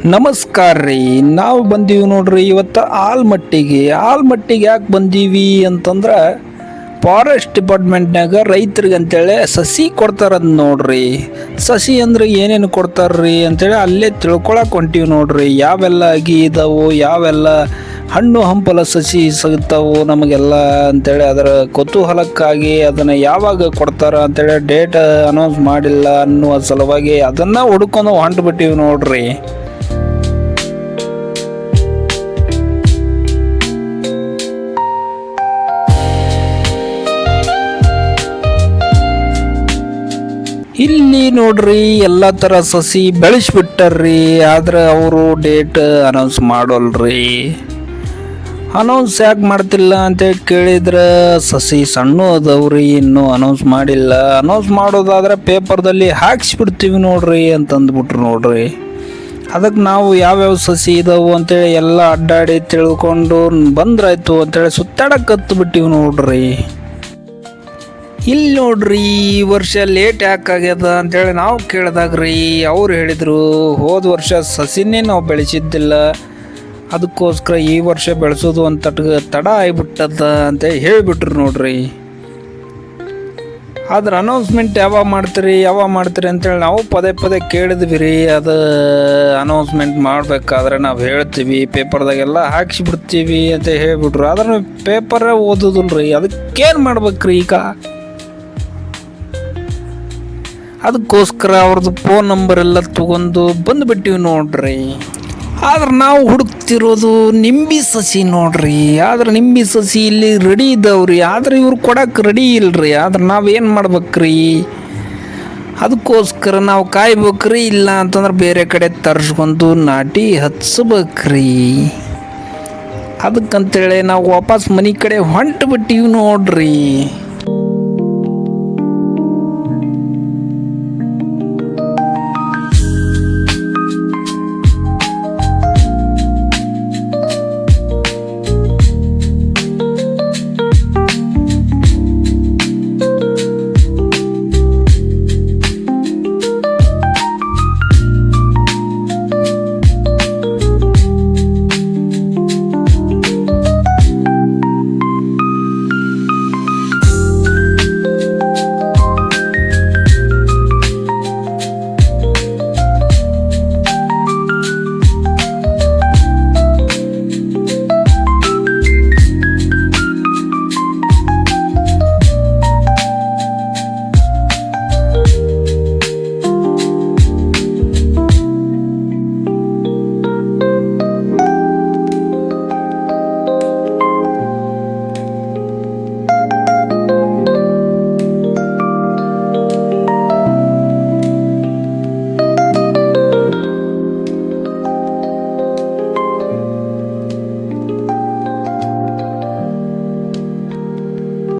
ನಮಸ್ಕಾರ ರೀ. ನಾವು ಬಂದೀವಿ ನೋಡ್ರಿ ಇವತ್ತು ಆಲ್ಮಟ್ಟಿಗೆ ಯಾಕೆ ಬಂದೀವಿ ಅಂತಂದ್ರೆ ಫಾರೆಸ್ಟ್ ಡಿಪಾರ್ಟ್ಮೆಂಟ್ನಾಗ ರೈತರಿಗೆ ಅಂತೇಳಿ ಸಸಿ ಕೊಡ್ತಾರಂತ ನೋಡ್ರಿ. ಸಸಿ ಅಂದ್ರೆ ಏನೇನು ಕೊಡ್ತಾರ್ರಿ ಅಂತೇಳಿ ಅಲ್ಲೇ ತಿಳ್ಕೊಳಕ್ಕೆ ಹೊಂಟೀವಿ ನೋಡ್ರಿ. ಯಾವೆಲ್ಲ ಅಗಿ ಇದಾವು, ಯಾವೆಲ್ಲ ಹಣ್ಣು ಹಂಪಲ ಸಸಿ ಸಿಗ್ತಾವು ನಮಗೆಲ್ಲ ಅಂತೇಳಿ ಅದರ ಕುತೂಹಲಕ್ಕಾಗಿ ಅದನ್ನು ಯಾವಾಗ ಕೊಡ್ತಾರ ಅಂತೇಳಿ ಡೇಟ್ ಅನೌನ್ಸ್ ಮಾಡಿಲ್ಲ ಅನ್ನುವ ಸಲುವಾಗಿ ಅದನ್ನು ಹುಡ್ಕೊಂಡು ಹೊಂಟ್ಬಿಟ್ಟಿವಿ ನೋಡ್ರಿ. ಇಲ್ಲಿ ನೋಡ್ರಿ ಎಲ್ಲ ಥರ ಸಸಿ ಬೆಳೆಸ್ಬಿಟ್ಟಾರ್ರಿ. ಆದ್ರೆ ಅವರು ಡೇಟ್ ಅನೌನ್ಸ್ ಮಾಡೋಲ್ರಿ. ಅನೌನ್ಸ್ ಯಾಕೆ ಮಾಡ್ತಿಲ್ಲ ಅಂತ ಕೇಳಿದ್ರೆ ಸಸಿ ಸಣ್ಣ ಅದಾವ್ರಿ, ಇನ್ನೂ ಅನೌನ್ಸ್ ಮಾಡಿಲ್ಲ. ಅನೌನ್ಸ್ ಮಾಡೋದಾದ್ರೆ ಪೇಪರ್ದಲ್ಲಿ ಹಾಕ್ಸ್ಬಿಡ್ತೀವಿ ನೋಡ್ರಿ ಅಂತಂದ್ಬಿಟ್ರು ನೋಡ್ರಿ. ಅದಕ್ಕೆ ನಾವು ಯಾವ್ಯಾವ ಸಸಿ ಇದಾವು ಅಂತೇಳಿ ಎಲ್ಲ ಅಡ್ಡಾಡಿ ತಿಳ್ಕೊಂಡು ಬಂದ್ರಾಯ್ತು ಅಂತೇಳಿ ಸುತ್ತಾಡಕ್ಕೆ ಬಿಟ್ಟಿವಿ ನೋಡ್ರಿ. ಇಲ್ಲಿ ನೋಡ್ರಿ ಈ ವರ್ಷ ಲೇಟ್ ಯಾಕಾಗ್ಯದ ಅಂತೇಳಿ ನಾವು ಕೇಳಿದಾಗ್ರಿ ಅವ್ರು ಹೇಳಿದರು ಹೋದ ವರ್ಷ ಸಸಿನೇ ನಾವು ಬೆಳೆಸಿದ್ದಿಲ್ಲ, ಅದಕ್ಕೋಸ್ಕರ ಈ ವರ್ಷ ಬೆಳೆಸೋದು ಅಂತ ತಡ ಆಗಿಬಿಟ್ಟದ ಅಂತ ಹೇಳಿಬಿಟ್ರು ನೋಡ್ರಿ. ಆದ್ರೆ ಅನೌನ್ಸ್ಮೆಂಟ್ ಯಾವಾಗ ಮಾಡ್ತೀರಿ ಅಂತೇಳಿ ನಾವು ಪದೇ ಕೇಳಿದ್ವಿ ರೀ. ಅದು ಅನೌನ್ಸ್ಮೆಂಟ್ ಮಾಡಬೇಕಾದ್ರೆ ನಾವು ಹೇಳ್ತೀವಿ, ಪೇಪರ್ದಾಗೆಲ್ಲ ಹಾಕ್ಸಿಬಿಡ್ತೀವಿ ಅಂತ ಹೇಳಿಬಿಟ್ರು. ಆದ್ರೆ ಪೇಪರೇ ಓದೋದಿಲ್ಲ ರೀ. ಅದಕ್ಕೇನು ಮಾಡ್ಬೇಕ್ರಿ ಈಗ? ಅದಕ್ಕೋಸ್ಕರ ಅವ್ರದ್ದು ಫೋನ್ ನಂಬರ್ ಎಲ್ಲ ತೊಗೊಂಡು ಬಂದುಬಿಟ್ಟಿವಿ ನೋಡ್ರಿ. ಆದ್ರೆ ನಾವು ಹುಡುಕ್ತಿರೋದು ನಿಂಬೆ ಸಸಿ ನೋಡ್ರಿ. ಆದ್ರೆ ನಿಂಬೆ ಸಸಿ ಇಲ್ಲಿ ರೆಡಿ ಇದ್ದಾವ್ರಿ, ಆದ್ರೆ ಇವ್ರು ಕೊಡಕ್ಕೆ ರೆಡಿ ಇಲ್ರಿ. ಆದ್ರೆ ನಾವೇನು ಮಾಡ್ಬೇಕ್ರಿ? ಅದಕ್ಕೋಸ್ಕರ ನಾವು ಕಾಯ್ಬೇಕ್ರಿ. ಇಲ್ಲ ಅಂತಂದ್ರೆ ಬೇರೆ ಕಡೆ ತರಿಸ್ಕೊಂಡು ನಾಟಿ ಹಚ್ಬೇಕ್ರಿ. ಅದಕ್ಕಂತೇಳಿ ನಾವು ವಾಪಸ್ ಮನೆ ಕಡೆ ಹೊಂಟು ಬಿಟ್ಟಿವಿ ನೋಡ್ರಿ.